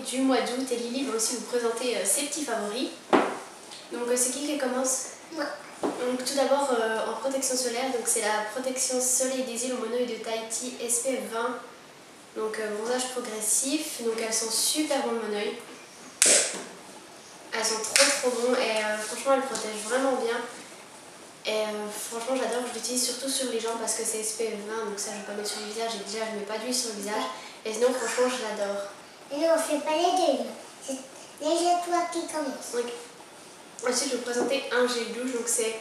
du mois d'août et Lily va aussi vous présenter ses petits favoris. Donc c'est qui commence? Moi. Donc tout d'abord en protection solaire, donc c'est la protection soleil des îles au monoeil de Tahiti SPF 20. Donc bronzage progressif, donc elles sont super bonnes monoeil. Elles sont trop bonnes et franchement elles protègent vraiment bien. Et franchement j'adore, je l'utilise surtout sur les jambes parce que c'est SPF 20, donc ça je vais pas mettre sur le visage et déjà je mets pas d'huile sur le visage. Et sinon franchement je l'adore. Non, on fait pas les deux. C'est déjà toi qui commence. Okay. Ensuite je vais vous présenter un gel douche, donc c'est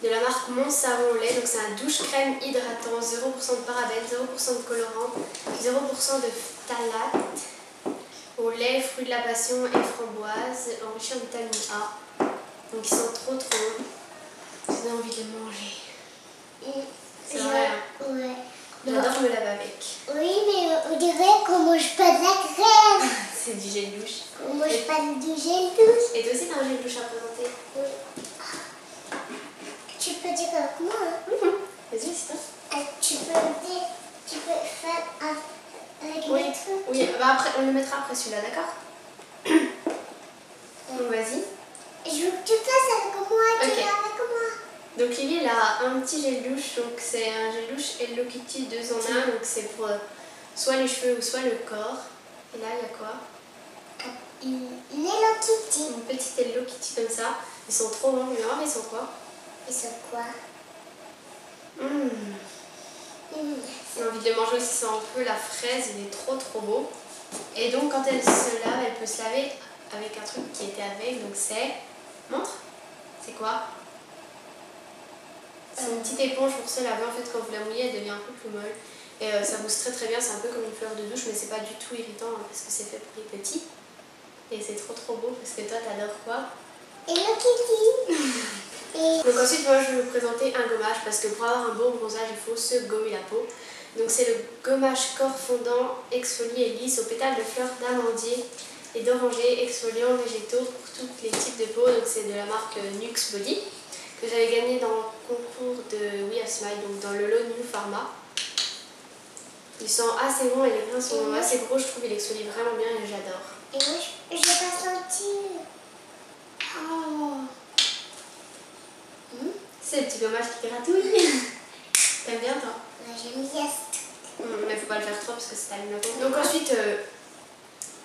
de la marque Mon Savon au lait, donc c'est un douche crème hydratant, 0% de parabènes, 0% de colorant, 0% de phthalate, au lait, fruits de la passion et framboise, enrichi en vitamine A. Donc ils sont trop bons. J'ai envie de les manger. C'est vrai, hein. Ouais. J'adore me laver avec. Oui, mais on dirait qu'on mange pas de la crème. C'est du gel douche. On mange pas du gel douche. Et toi aussi t'as un gel douche à présenter? Oui. Tu peux dire avec moi, hein? Vas-y, c'est toi. Tu peux faire avec Oui. les trucs. Oui, bah après, on le mettra après celui-là, d'accord? Donc vas-y. Je veux que tu fasses avec moi, tu Ok. fais avec moi. Donc Lily elle a un petit gel douche, donc c'est un gel douche Hello Kitty 2 en 1, donc c'est pour soit les cheveux ou soit le corps. Et là il y a quoi? Une Hello Kitty. Une petite Hello Kitty comme ça. Ils sont trop bons, mais ils sont quoi? Ils sont quoi? J'ai envie de les manger aussi, c'est un peu la fraise, il est trop beau. Et donc quand elle se lave, elle peut se laver avec un truc qui était avec, donc c'est... Montre? C'est quoi? C'est une petite éponge pour se laver, en fait quand vous la mouillez elle devient un peu plus molle. Et ça mousse très bien, c'est un peu comme une fleur de douche mais c'est pas du tout irritant hein, parce que c'est fait pour les petits. Et c'est trop beau parce que toi t'adores quoi? Hello Kitty. Donc ensuite moi je vais vous présenter un gommage parce que pour avoir un bon bronzage il faut se gommer la peau. Donc c'est le gommage corps fondant, exfolie et lisse aux pétales de fleurs d'amandier et d'oranger, exfoliants végétaux pour tous les types de peau. Donc c'est de la marque Nux Body que j'avais gagné dans le concours de We Are Smile, donc dans le lot New Pharma. Ils sont assez bons et les grains sont assez gros, je trouve, ils exfolient vraiment bien et j'adore. Et moi je vais pas sentir. Oh. C'est le petit gommage qui gratouille. T'aimes bien toi? J'aime bien ça. Mais faut pas le faire trop parce que c'est t'allume la peau. Donc ensuite,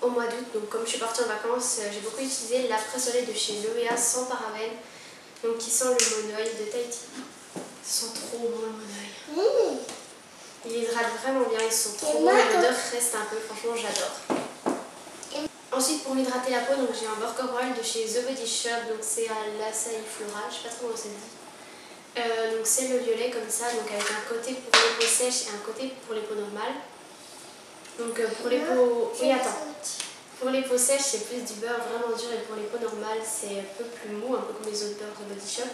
au mois d'août, donc comme je suis partie en vacances, j'ai beaucoup utilisé l'après-soleil de chez L'Oréal sans parabènes, donc qui sent le monoeil de Tahiti. Ils sont trop bons le monoeil. Ils hydratent vraiment bien, ils sont trop bons et l'odeur reste un peu, franchement j'adore. Ensuite pour m'hydrater la peau, donc j'ai un beurre corporel de chez The Body Shop, donc c'est à l'açaï floral, je sais pas trop comment ça se dit. Donc c'est le violet comme ça, donc avec un côté pour les peaux sèches et un côté pour les peaux normales. Donc pour les peaux... Oui attends. Pour les peaux sèches c'est plus du beurre vraiment dur et pour les peaux normales c'est un peu plus mou, un peu comme les autres beurres de Body Shop.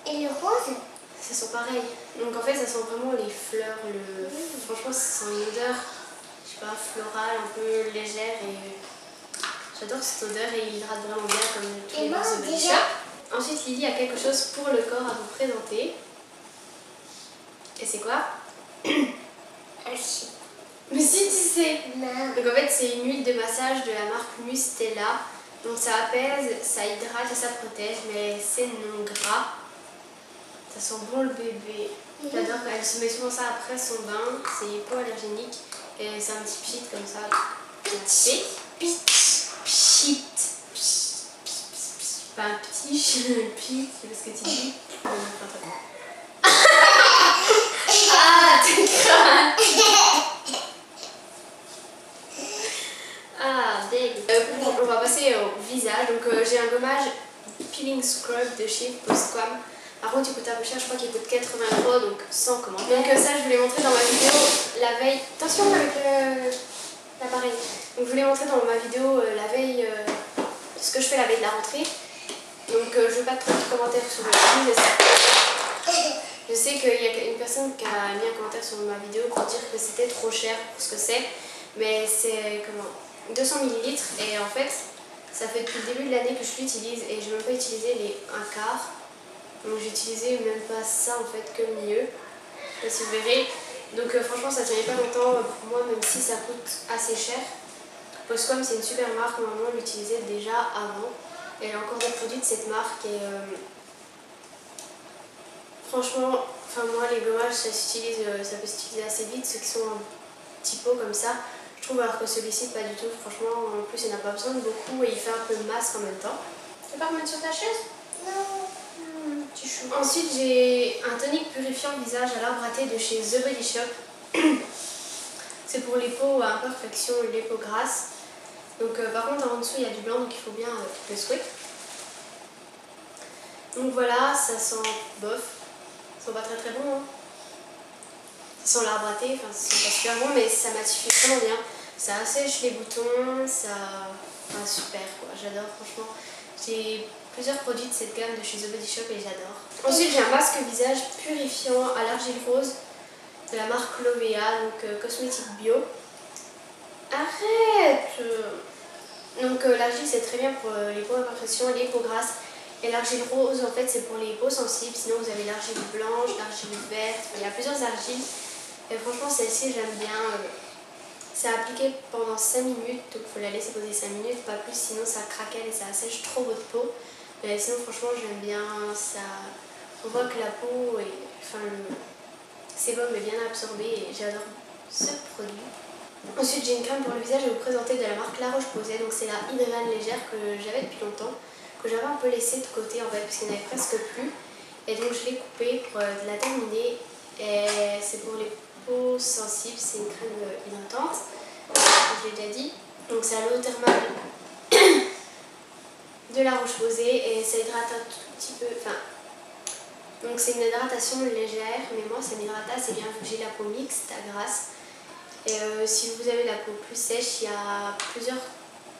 Et le rose? Ça sent pareil. Donc en fait ça sent vraiment les fleurs, franchement ça sent une odeur, je sais pas, florale, un peu légère et j'adore cette odeur et il hydrate vraiment bien comme tous les beurres de Body Shop. Ensuite, Lily a quelque chose pour le corps à vous présenter. Et c'est quoi? Mais si tu sais. Non. Donc en fait, c'est une huile de massage de la marque Mustela. Donc ça apaise, ça hydrate et ça protège, mais c'est non gras. Ça sent bon le bébé. J'adore, elle se met souvent ça après son bain. C'est hypoallergénique. Et c'est un petit pchit comme ça. Pchit. Pchit. Pas un petit, pchit, c'est ce que tu dis. Ah, t'es crâne. Ah, dégueu. On va passer au visage. Donc j'ai un gommage peeling scrub de chez Postquam. Par contre il coûte un peu cher, je crois qu'il coûte 80 €, donc sans commentaire. Donc ça je vous l'ai montré dans ma vidéo la veille. Attention avec l'appareil. Donc je vous l'ai montré dans ma vidéo la veille, ce que je fais la veille de la rentrée. Donc je ne veux pas trop de commentaires sur le prix. Je sais qu'il y a une personne qui a mis un commentaire sur ma vidéo pour dire que c'était trop cher pour ce que c'est. Mais c'est comment 200 ml et en fait ça fait depuis le début de l'année que je l'utilise et je n'ai même pas utilisé les un quart. Donc j'ai utilisé même pas ça en fait, que le milieu. Je sais pas si vous verrez. Donc franchement ça ne tenait pas longtemps pour moi même si ça coûte assez cher. Poscom c'est une super marque, ma maman l'utilisait déjà avant. Elle a encore des produits de cette marque et franchement, moi les gommages ça peut s'utiliser assez vite, ceux qui sont en petits pots comme ça, je trouve, alors que celui-ci pas du tout. Franchement, en plus il n'a pas besoin de beaucoup et il fait un peu de masque en même temps. Tu veux pas remettre sur ta chaise? Non. Petit chou. Ensuite j'ai un tonique purifiant visage à l'arbre à thé de chez The Body Shop. C'est pour les peaux à imperfection et les peaux grasses. Donc par contre en dessous il y a du blanc, donc il faut bien le secouer. Donc voilà, ça sent bof. Ça sent pas très bon. Hein. Ça sent l'arbre à thé, enfin ça sent pas super bon, mais ça matifie vraiment bien. Ça assèche les boutons, ça... Enfin super quoi, j'adore franchement. J'ai plusieurs produits de cette gamme de chez The Body Shop et j'adore. Ensuite j'ai un masque visage purifiant à l'argile rose de la marque Lovea, donc cosmétique bio. Arrête! Donc l'argile c'est très bien pour les peaux imperfections et les peaux grasses. Et l'argile rose en fait c'est pour les peaux sensibles. Sinon vous avez l'argile blanche, l'argile verte, il y a plusieurs argiles. Et franchement celle-ci j'aime bien. C'est appliqué pendant 5 minutes, donc il faut la laisser poser 5 minutes, pas plus, sinon ça craquelle et ça assèche trop votre peau. Mais sinon franchement j'aime bien, ça... On voit que la peau, le sébum est bien absorbé et j'adore ce produit. Ensuite j'ai une crème pour le visage à vous présenter de la marque La Roche-Posay, donc c'est la Hydrane légère que j'avais depuis longtemps, que j'avais un peu laissé de côté en fait parce qu'il n'y en avait presque plus. Et donc je l'ai coupée pour la terminer, et c'est pour les peaux sensibles, c'est une crème hydratante, je l'ai déjà dit. Donc c'est à l'eau thermale de La Roche-Posay et ça hydrate un tout petit peu, donc c'est une hydratation légère, mais moi ça m'hydrate assez bien vu que j'ai la peau mixte à grasse. Et si vous avez la peau plus sèche, il y a plusieurs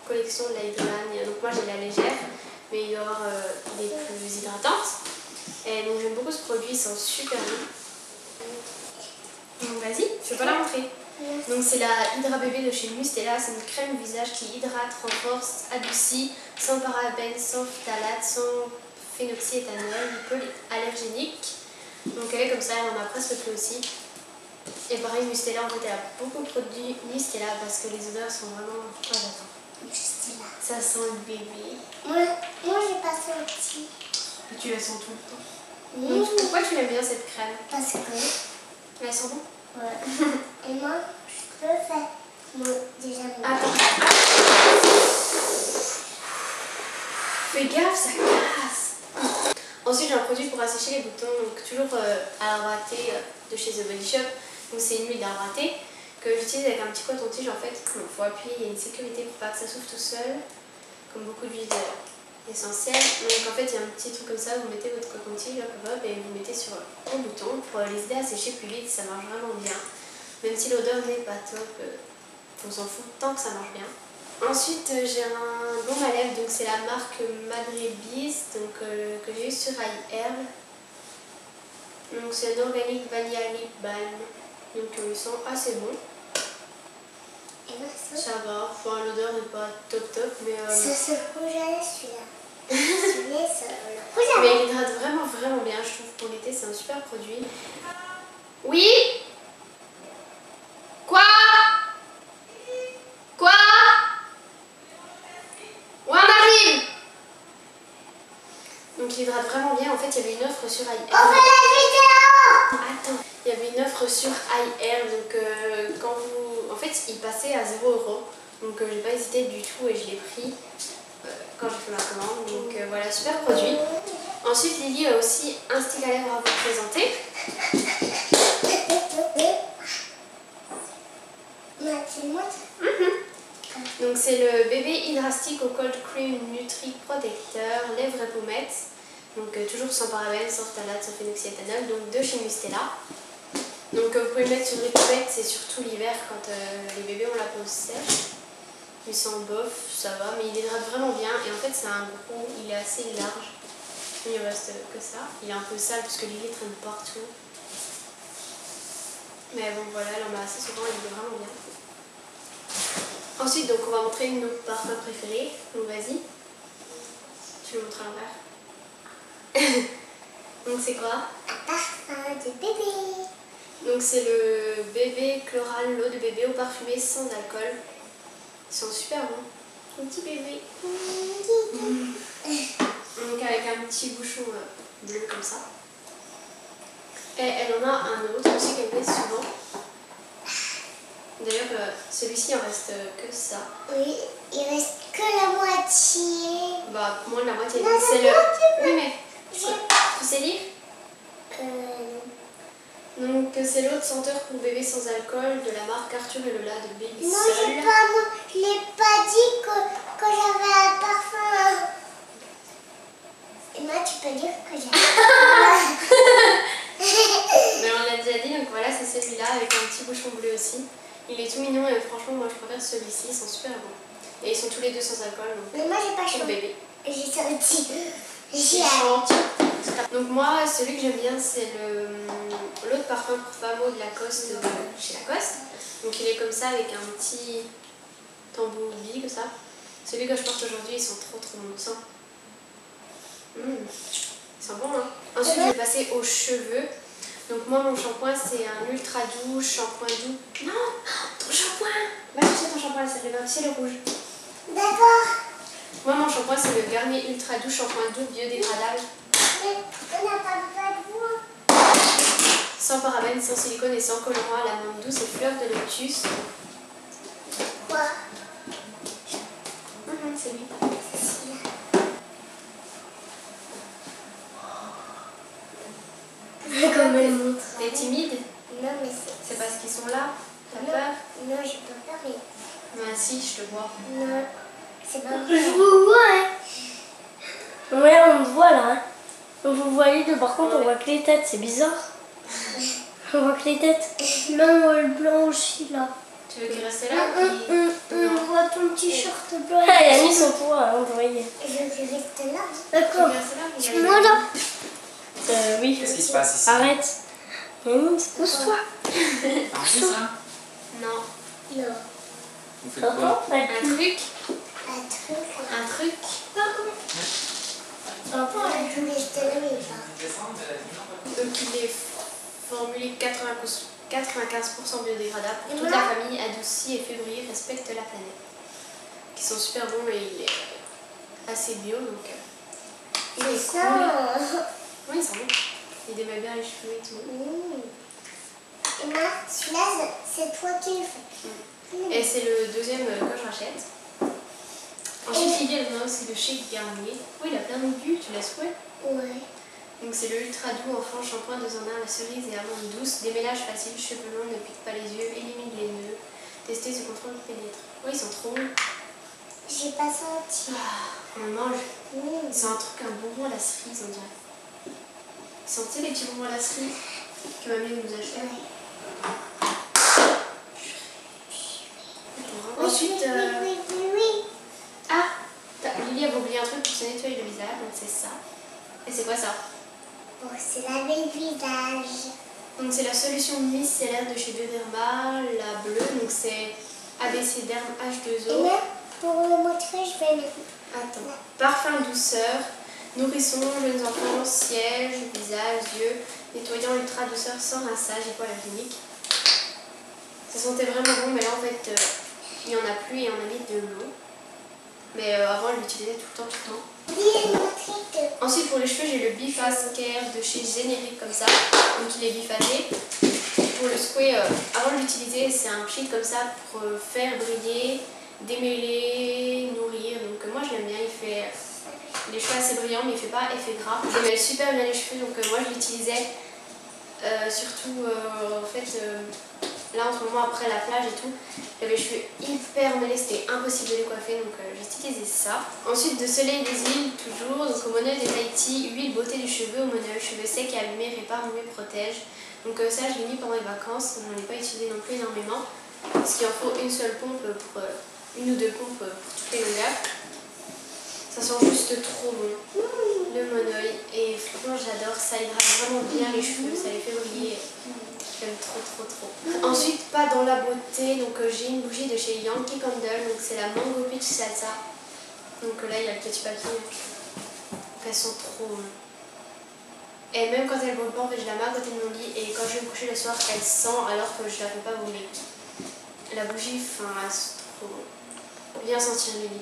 collections de la Hydrane. Donc moi j'ai la légère, mais il y aura des plus hydratantes. Et donc j'aime beaucoup ce produit, il sent super bon. Donc vas-y, je vais pas la montrer. Donc c'est la Hydra Bébé de chez Mustela, c'est une crème visage qui hydrate, renforce, adoucit, sans parabènes, sans phtalates, sans phénoxyéthanol, hypoallergénique. Donc elle est comme ça, elle en a presque plus aussi. Et pareil, Mustela, en fait, elle a beaucoup de produits Mustela parce que les odeurs sont vraiment... Oh, j'attends. Mustela. Ça sent le bébé. Moi j'ai pas senti. Et tu la sens tout le temps. Mmh. Donc, pourquoi tu aimes bien cette crème? Parce que... Elle sent bon? Ouais. Et moi, je peux faire. Moi, déjà... Attends. Fais gaffe, ça casse. Ensuite, j'ai un produit pour assécher les boutons, donc toujours à l'arbre à thé de chez The Body Shop. Donc c'est une huile d'arbre à thé que j'utilise avec un petit coton-tige en fait. Il faut appuyer, il y a une sécurité pour pas que ça s'ouvre tout seul, comme beaucoup d'huiles essentielles. Donc en fait il y a un petit truc comme ça, vous mettez votre coton-tige et vous mettez sur un bouton pour les aider à sécher plus vite, ça marche vraiment bien. Même si l'odeur n'est pas top, on s'en fout tant que ça marche bien. Ensuite j'ai un baume à lèvres, donc c'est la marque Madre Bis, donc que j'ai eu sur iHerb. Donc c'est un organique vanilla lip balm. Donc ils sont assez bons. Ça va, enfin l'odeur n'est pas top mais... C'est ce rouge à lèvres celui-là. Mais il hydrate vraiment bien, je trouve, pour l'été, c'est un super produit. Oui? Quoi? Quoi? Ouais, on arrive! Donc il hydrate vraiment bien, en fait il y avait une offre sur iHerb. On fait la vidéo! Attends, il y avait une offre sur iHerb, donc quand vous... En fait il passait à 0 €, donc j'ai pas hésité du tout et je l'ai pris quand j'ai fait ma commande, donc voilà, super produit. Ensuite Lily a aussi un stick à lèvres à vous présenter. Donc c'est le bébé Hydrastick au Cold Cream Nutri Protecteur, lèvres et pommettes. Donc toujours sans parabènes, sans phtalates, sans phénoxyéthanol, donc de chez Mustela. Donc vous pouvez le mettre sur les pommettes, c'est surtout l'hiver quand les bébés ont la peau sèche. Il sent bof, ça va, mais il hydrate vraiment bien. Et en fait c'est un gros, il est assez large. Il ne reste que ça. Il est un peu sale parce que Lily traîne partout. Mais bon voilà, elle en a assez souvent, il est vraiment bien. Ensuite donc on va montrer nos parfums préférés. Donc vas-y. Je vais le montrer à l'envers. Donc c'est quoi? Un parfum de bébé. Donc c'est le bébé Chloral, l'eau de bébé au parfumé sans alcool. Ils sont super bons. Un petit bébé. Donc avec un petit bouchon bleu comme ça. Et elle en a un autre aussi qu'elle met souvent. D'ailleurs, celui-ci il en reste que ça. Oui, il reste que la moitié. Bah, moins de la moitié. Non, C'est non, le. Oui, mais. Tu sais lire? Donc, c'est l'autre senteur pour bébé sans alcool de la marque Arthur et Lola de Baby Non, Sol. je l'ai pas dit que j'avais un parfum. Et moi, tu peux dire que j'ai Mais on l'a déjà dit, donc voilà, c'est celui-là avec un petit bouchon bleu aussi. Il est tout mignon et franchement, moi je préfère celui-ci, ils sont super bons. Et ils sont tous les deux sans alcool, donc Mais moi, j'ai pas pour chanté. bébé. J'ai senti. J'ai chanté. Donc moi, celui que j'aime bien, c'est l'autre parfum pour femme de Lacoste de chez Lacoste. Donc il est comme ça avec un petit tambour bi comme ça. Celui que je porte aujourd'hui, ils sont trop bons. Ils sont bons, hein. Ensuite, je vais passer aux cheveux. Donc moi, mon shampoing, c'est un ultra doux, shampoing doux. Non, ton shampoing. Va chercher ton shampoing, ça fait c'est le rouge. D'accord. Moi, mon shampoing, c'est le Garnier Ultra Doux Shampoing Doux Biodégradable. Mais on n'a pas besoin de vous. Sans parabènes, sans silicone et sans colorant à l'amande douce et fleurs de lotus. Quoi? C'est lui. C'est celui-là. Comme elle montre. T'es timide? Non, mais C'est parce qu'ils sont là? T'as peur? Non, j'ai pas peur, mais... Ben si, je te vois. Non, c'est pas Je vous vois, hein. Ouais, on me voit là. Hein. On vous voit les deux, par contre, on voit que les têtes, c'est bizarre. On voit que les têtes. Non, le blanc aussi là. Tu veux qu'il reste là? On voit ton t-shirt blanc. Ah, il a mis son poids, hein, vous voyez. Je vais rester là. D'accord. Moi là. Oui. Qu'est-ce qui se passe ici? Arrête. Yannis, pousse-toi. Arrêtez ça. Non. Non. Vous faites quoi? Un truc? Un truc. Un truc? Je vais rester là, mais pas. Donc il est formulé 95% biodégradable pour toute Voilà. la famille, adouci et fait briller, respecte la planète. Qui sont super bons et il est assez bio donc il est C'est cool. ça. Oui, c'est bon. Il démet bien les cheveux et tout. Et moi, celui-là, c'est toi qui le fais. Et c'est le deuxième que je rachète. Ensuite, il y a aussi le chez Garnier. Oui, il a plein de goûts, tu l'as souhaité. Ouais. Donc c'est le ultra doux enfant shampoing 2 en 1 à cerise et amande douce. Démêlage facile, cheveux longs, ne pique pas les yeux, élimine les nœuds. Tester ce contrôle pénètre. Oui, ils sont trop bons. J'ai pas senti. On le mange. C'est un truc, un bonbon à la cerise, on dirait. Sentez les petits bonbons à la cerise que mamie nous achète. Ensuite, Oui. ah, Lily avait oublié un truc pour se nettoyer le visage, donc c'est ça. Et c'est quoi ça? Pour se laver le visage. Donc c'est la solution micellaire de chez Bioderma, la bleue, donc c'est ABC Derm Et H2O. même, pour le montrer, je vais mettre... Attends. Parfum douceur, nourrisson, jeunes enfants, siège, visage, yeux, nettoyant ultra douceur sans rinçage et poils clinique. Ça sentait vraiment bon, mais là en fait il n'y en a plus et on a mis de l'eau. Mais avant elle l'utilisait tout le temps. Oui, montrer que... Ensuite pour les cheveux j'ai le Biphase Care de chez Générique comme ça, donc il est biphasé. Pour le secouer, avant de l'utiliser c'est un sheet comme ça pour faire briller, démêler, nourrir. Donc moi je l'aime bien, il fait les cheveux assez brillants mais il fait pas effet gras. Il démêle super bien les cheveux donc moi je l'utilisais surtout en fait là en ce moment après la plage et tout, j'avais les cheveux hyper mêlés, c'était impossible de les coiffer donc j'ai utilisé ça. Ensuite de soleil des îles toujours, donc Aumôneuse et Tahiti, huile beauté du cheveu, Aumôneuse, cheveux secs et abîmés, répare, mieux protège. Donc ça je l'ai mis pendant les vacances, on n'en ai pas utilisé non plus énormément, parce qu'il en faut une seule pompe pour une ou deux pompes pour toutes les longueurs. Ça sent juste trop bon, le monoï, et franchement j'adore, ça hydrate vraiment bien les cheveux, ça les fait briller. J'aime trop. Ensuite, pas dans la beauté, donc j'ai une bougie de chez Yankee Candle, donc c'est la Mango Peach Salsa. Donc là il y a le petit papier, donc elles sont trop bonnes. Et même quand elle brûle pas, en fait je la mets à côté de mon lit et quand je vais me coucher le soir, elle sent alors que je la fais pas brûler. La bougie, enfin, elle sent trop bon. Viens sentir Lily.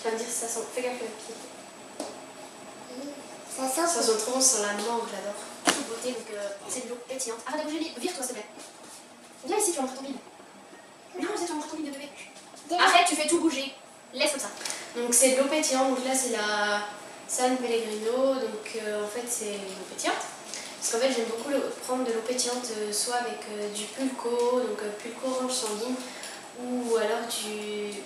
Tu vas me dire si ça sent. Fais gaffe le pied. Ça sent. Ça sent trop bon, ça sent la mangue, j'adore. Beauté, donc c'est de l'eau pétillante. Arrête de bouger, Lily. Vire-toi s'il te plaît. Viens ici, tu vas montrer ton bide. Non, tu vas montrer ton bide de bébé. Arrête, tu fais tout bouger. Laisse comme ça. Donc c'est de l'eau pétillante, donc là c'est la San Pellegrino, donc en fait c'est l'eau pétillante. Parce qu'en fait j'aime beaucoup prendre de l'eau pétillante soit avec du pulco, donc pulco orange sanguine, ou alors du...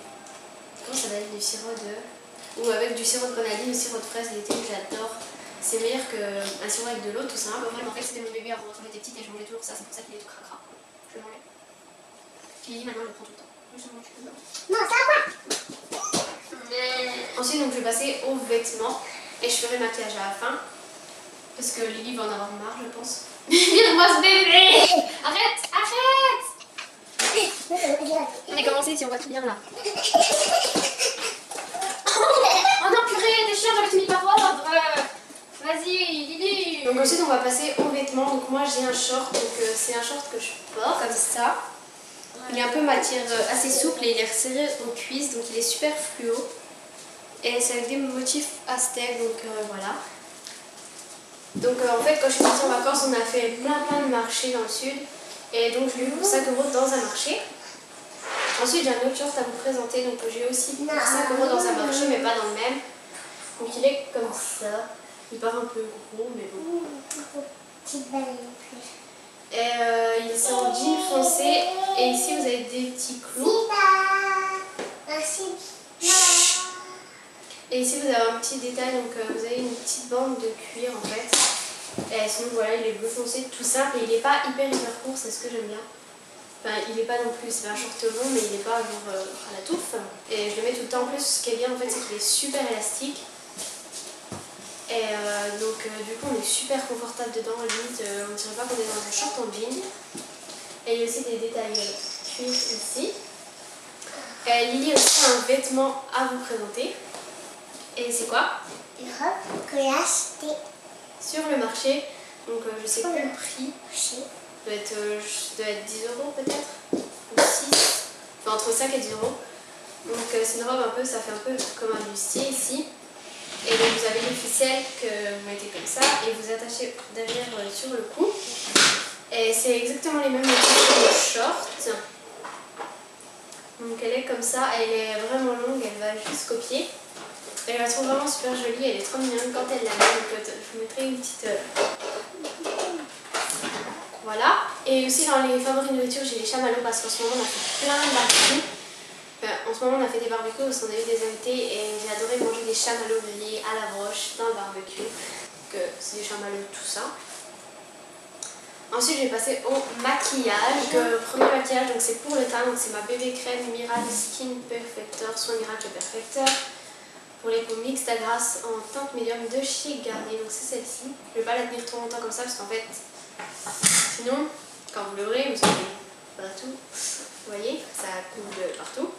comment ça s'appelle, du sirop de... ou avec du sirop de grenadine ou sirop de fraise l'été, que j'adore. C'est meilleur qu'un sirop avec de l'eau tout simple. En fait c'était mon bébé avant quand j'étais petite et je mangeais toujours ça, c'est pour ça qu'il est tout cracra. Je le mangeais. Puis maintenant je le prends tout le temps. Non, ça va. Ensuite, donc, je vais passer aux vêtements et je ferai le maquillage à la fin parce que Lily va en avoir marre, je pense. Vire-moi ce bébé! Arrête! Arrête! On est commencé si on voit tout bien là. Oh non, purée, t'es chiant, j'avais fini par ordre. Vas-y, Lily! Donc, ensuite, on va passer aux vêtements. Donc, moi, j'ai un short. Donc, c'est un short que je porte comme ça. Il est un peu matière assez souple et il est resserré aux cuisses, donc il est super fluo. Et c'est avec des motifs aztèques, donc voilà. Donc en fait, quand je suis partie en vacances, on a fait plein de marchés dans le sud. Et donc je l'ai eu pour 5 € dans un marché. Ensuite, j'ai un autre short à vous présenter, donc j'ai aussi pour 5 € dans un marché, mais pas dans le même. Donc il est comme ça. Il paraît un peu gros, mais bon. Et il est en jean foncé. Et ici, vous avez des petits clous. Et ici, vous avez un petit détail. Donc, vous avez une petite bande de cuir en fait. Et sinon, voilà, il est bleu foncé, tout simple. Et il n'est pas hyper court, c'est ce que j'aime bien. Enfin, il n'est pas non plus, c'est un short long, mais il n'est pas genre à la touffe. Et je le mets tout le temps. En plus, ce qui est bien en fait, c'est qu'il est super élastique. Et donc du coup on est super confortable dedans, limite on ne dirait pas qu'on est dans un short en jean. Et il y a aussi des détails cuir ici. Lily a aussi un vêtement à vous présenter. Et c'est quoi? Une robe que j'ai achetée sur le marché. Donc je sais plus le prix. chez. Ça doit être 10 € peut-être, ou 6, enfin entre 5 et 10 €. Donc c'est une robe un peu, ça fait un peu comme un bustier ici. Et donc vous avez les ficelles que vous mettez comme ça et vous attachez derrière sur le cou. Et c'est exactement les mêmes motifs que le short. Donc elle est comme ça, elle est vraiment longue, elle va jusqu'au pied. Et je la trouve vraiment super jolie, elle est trop mignonne quand elle la met. Donc je vous mettrai une petite... Voilà. Et aussi dans les favoris de nourriture, j'ai les chamallows parce qu'en ce moment on a fait plein de barbecues. En ce moment on a fait des barbecues parce qu'on a eu des invités et j'ai adoré manger des chamallows grillés à la broche dans le barbecue. Donc c'est des chamallows tout ça. Ensuite je vais passer au maquillage. Premier maquillage, donc c'est pour le teint, donc c'est ma bébé crème Miracle Skin Perfector, soit Miracle Perfector. Pour les peaux mixtes à grâce en teinte médium de chez Garnier, donc c'est celle-ci. Je ne vais pas la tenir trop longtemps comme ça parce qu'en fait, sinon, quand vous l'ouvrez, vous avez partout. Vous voyez, ça coule partout.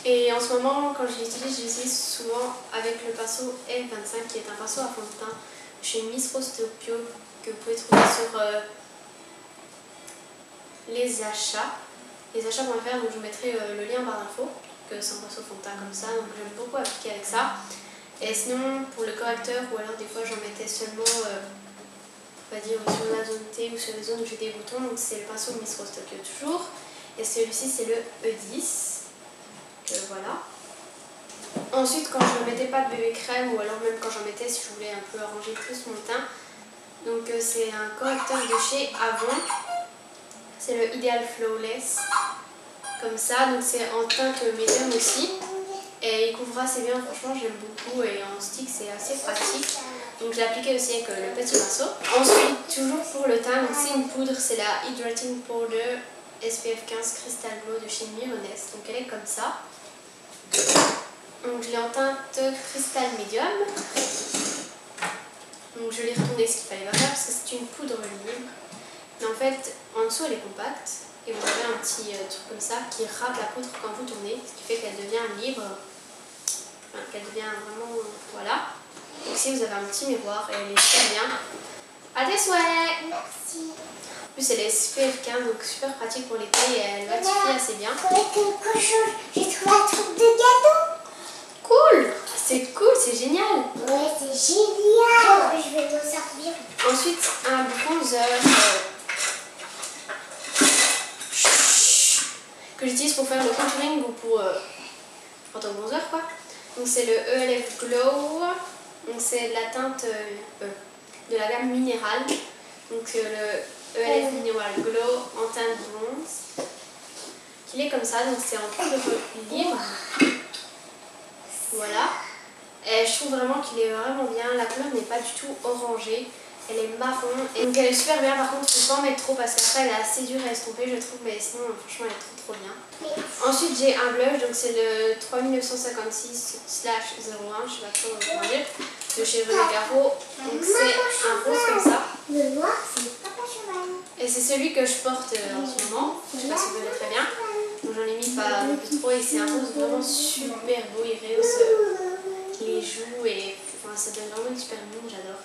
Et en ce moment, quand je l'utilise souvent avec le pinceau L25 qui est un pinceau à fond de teint chez Miss Rose Tokyo que vous pouvez trouver sur les achats. Lesachats.fr, donc je vous mettrai le lien en barre d'infos, que c'est un pinceau fond de teint comme ça, donc j'aime beaucoup appliquer avec ça. Et sinon, pour le correcteur, ou alors des fois j'en mettais seulement, on va dire, sur la zone T ou sur les zones où j'ai des boutons, donc c'est le pinceau Miss Rose Tokyo toujours. Et celui-ci c'est le E10. Voilà. Ensuite, quand je ne mettais pas de bébé crème ou alors même quand j'en mettais, si je voulais un peu arranger plus mon teint, donc c'est un correcteur de chez Avon. C'est le Ideal Flawless, comme ça. Donc c'est en teinte médium aussi. Et il couvre assez bien, franchement j'aime beaucoup. Et en stick c'est assez pratique. Donc je l'ai appliqué aussi avec le petit pinceau. Ensuite, toujours pour le teint, donc c'est une poudre, c'est la Hydrating Powder SPF 15 Crystal Glow de chez Mironess. Donc elle est comme ça. Donc je l'ai en teinte cristal médium. Donc je l'ai retourné ce qu'il fallait pas faire parce que c'est une poudre libre. Mais en fait en dessous elle est compacte et vous avez un petit truc comme ça qui râpe la poudre quand vous tournez, ce qui fait qu'elle devient libre. Enfin, qu'elle devient vraiment... voilà. Donc ici vous avez un petit miroir et elle est très bien. À tes souhaits. Merci. En plus elle est SPF15 donc super pratique pour l'été et elle matifie assez bien. Avec quelque chose, j'ai trouvé un truc de gâteau. Cool! C'est cool, c'est génial! Ouais, c'est génial. Je vais m'en servir. Ensuite, un bronzer que j'utilise pour faire le contouring ou pour en tant que bronzer quoi. Donc c'est le ELF Glow. Donc c'est la teinte de la gamme minérale. Donc le ELF Mineral Glow en teinte bronze. Il est comme ça, donc c'est en poudre libre. Voilà. Et je trouve vraiment qu'il est vraiment bien. La couleur n'est pas du tout orangée. Elle est marron. Et donc elle est super bien. Par contre, il ne faut pas en mettre trop parce qu'après elle est assez dure à estomper, je trouve. Mais sinon, franchement, elle est trop bien. Ensuite, j'ai un blush. Donc c'est le 3956/01. Je sais pas trop comment dire. De chez René Garreau. Donc c'est un rose comme ça. Le noir, c'est Papa Cheval. Et c'est celui que je porte en ce moment. Je sais pas si vous voyez très bien. Donc j'en ai mis pas beaucoup trop. Et c'est un rose vraiment super beau. Il rehausse les joues et enfin, ça donne vraiment une super mine, j'adore.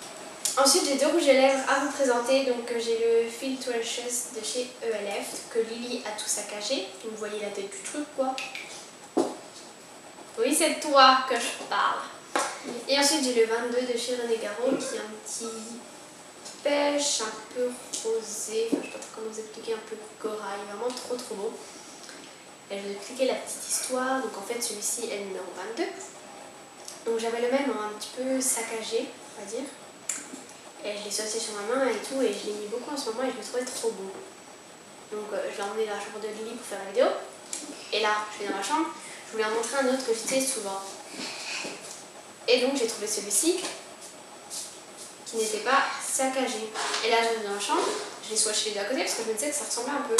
Ensuite j'ai deux rouges à lèvres à vous présenter. Donc j'ai le Filtre Luscious de chez ELF que Lily a tout saccagé. Vous voyez la tête du truc quoi. Oui, c'est de toi que je parle. Et ensuite j'ai le 22 de chez René Garreau qui est un petit pêche un peu rosé. Enfin, je sais pas trop comment vous expliquer, un peu corail, vraiment trop beau. Et je vais vous expliquer la petite histoire. Donc en fait celui-ci est le numéro 22. Donc j'avais le même un petit peu saccagé, on va dire. Et je l'ai sauté sur ma main et tout, et je l'ai mis beaucoup en ce moment et je le trouvais trop beau. Donc je l'ai emmené dans la chambre de Lily pour faire la vidéo. Et là, je suis dans ma chambre, je voulais en montrer un autre que j'utilise souvent. Et donc j'ai trouvé celui-ci, qui n'était pas saccagé. Et là, je vais dans ma chambre, je l'ai swatché les deux à côté parce que je me disais que ça ressemblait un peu.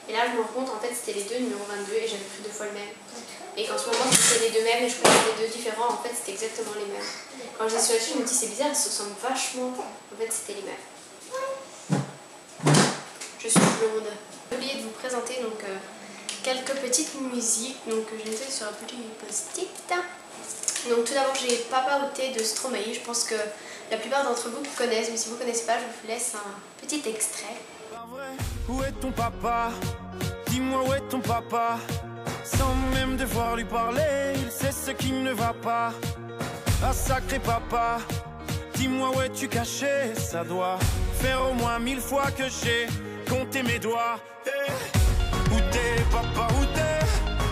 Et là, je me rends compte, en fait, c'était les deux numéro 22 et j'avais pris 2 fois le même. Et qu'en ce moment, c'était les deux mêmes et je croyais les deux différents. En fait, c'était exactement les mêmes. Quand je les ai swatchés, je me dis, c'est bizarre, ils se ressemblent vachement. En fait, c'était les mêmes. Je suis blonde. J'ai oublié de vous présenter donc, quelques petites musiques donc, que j'ai fait sur un petit post-it. Donc, tout d'abord, j'ai Papa Outé de Stromae. Je pense que la plupart d'entre vous connaissent, mais si vous ne connaissez pas, je vous laisse un petit extrait. Où est ton papa? Dis-moi où est ton papa? Sans même devoir lui parler, il sait ce qui ne va pas. Ah sacré papa, dis-moi où es-tu caché? Ça doit faire au moins 1000 fois que j'ai compté mes doigts. Hey. Où t'es papa, où t'es?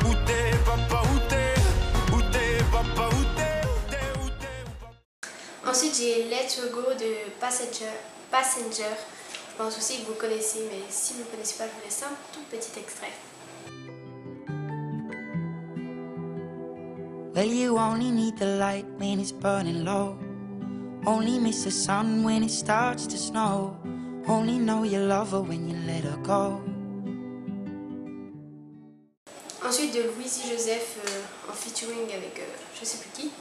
Où t'es papa, où t'es? Où t'es papa, où t'es? Où t'es, où t'es? Ensuite j'ai Let You Go de Passenger. Je pense aussi que vous connaissez, mais si vous ne connaissez pas, je vous laisse un tout petit extrait. Well, you only need the light when it's burning low. Only miss the sun when it starts to snow. Only know you love her when you let her go. Ensuite de Louise Joseph en featuring avec je sais plus qui.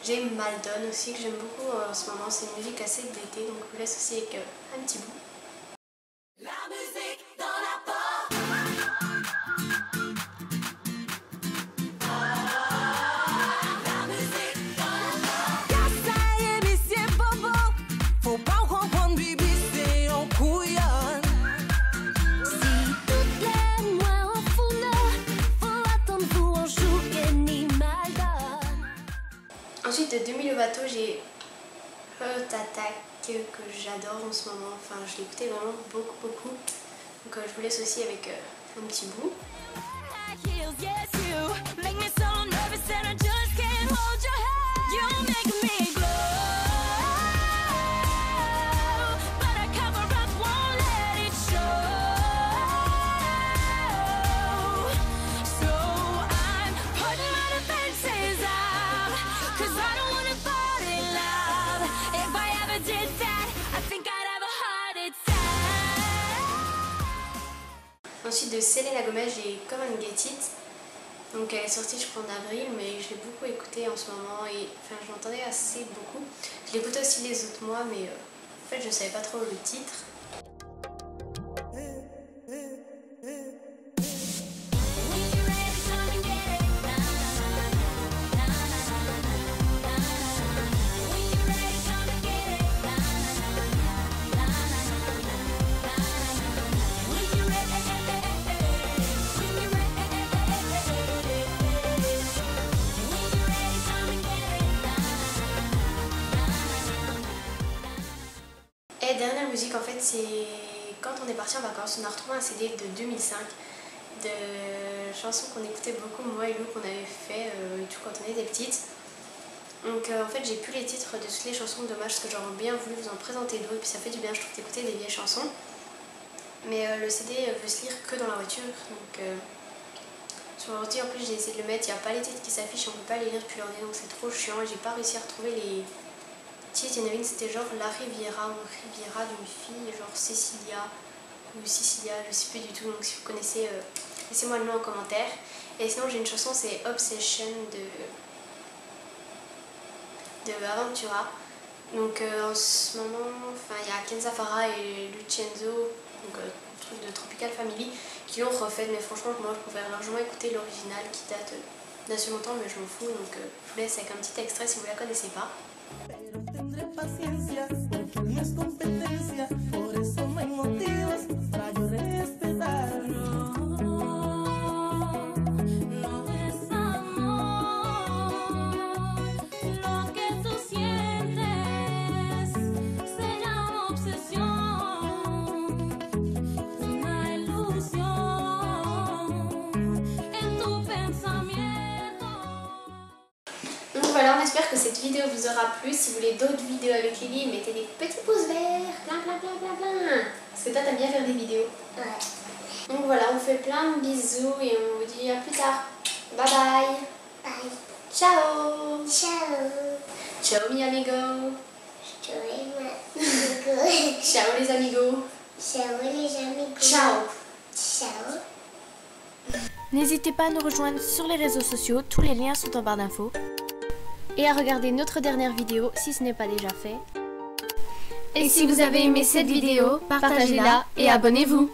J'ai Maldon aussi que j'aime beaucoup en ce moment. C'est une musique assez d'été, donc je vous laisse aussi avec un petit bout. La musique dans la porte. La musique dans la porte. Cassa et monsieur Bobo. Faut pas comprendre, bibi, c'est en couillonne. Si toutes les mois en fourneur, faut attendre pour un jour ni Maldon. Ensuite de 2000 au bateau, j'ai Heart Attack que j'adore en ce moment, enfin je l'écoutais vraiment beaucoup. Donc je vous laisse aussi avec un petit bout. Ensuite de Selena Gomez, j'ai Come and Get It. Donc elle est sortie je crois en avril, mais je l'ai beaucoup écoutée en ce moment et enfin je l'entendais assez beaucoup. Je l'écoutais aussi les autres mois, mais en fait je savais pas trop le titre. musique, en fait, c'est quand on est parti en vacances, on a retrouvé un CD de 2005 de chansons qu'on écoutait beaucoup, moi et Lou, qu'on avait fait tout quand on était petites. Donc en fait, j'ai plus les titres de toutes les chansons, dommage, parce que j'aurais bien voulu vous en présenter d'autres, puis ça fait du bien, je trouve, d'écouter des vieilles chansons. Mais le CD peut se lire que dans la voiture, donc sur l'ordi en plus j'ai essayé de le mettre, il n'y a pas les titres qui s'affichent, on ne peut pas les lire depuis l'ordi, donc c'est trop chiant et j'ai pas réussi à retrouver les titres. Il y en avait une, c'était genre La Riviera ou Riviera d'une fille, genre Cecilia ou Sicilia, je sais plus du tout, donc si vous connaissez, laissez-moi le nom en commentaire. Et sinon j'ai une chanson, c'est Obsession de Aventura. Donc en ce moment, enfin il y a Kenza Farah et Lucenzo, donc truc de Tropical Family, qui l'ont refait, mais franchement moi je préfère largement écouter l'original qui date d'assez longtemps, mais je m'en fous, donc je vous laisse avec un petit extrait si vous la connaissez pas. Pero tendré paciencia porque no es competencia, por eso no hay motivos para yo respetarlo. No es amor, lo que tú sientes se llama obsesión, una ilusión en tu pensamiento. Donc voilà, on espère que cette vidéo vous aura plu. Si vous voulez d'autres vidéos avec Lily, mettez des petits pouces verts, plein. Parce que toi t'aimes bien faire des vidéos. Ouais. Donc voilà, on vous fait plein de bisous et on vous dit à plus tard. Bye bye. Bye. Ciao. Ciao. Ciao mi amigo. Ciao les amigos. Ciao les amigos. Ciao les amigos. Ciao. Ciao. N'hésitez pas à nous rejoindre sur les réseaux sociaux, tous les liens sont en barre d'infos. Et à regarder notre dernière vidéo si ce n'est pas déjà fait. Et si vous avez aimé cette vidéo, partagez-la et abonnez-vous.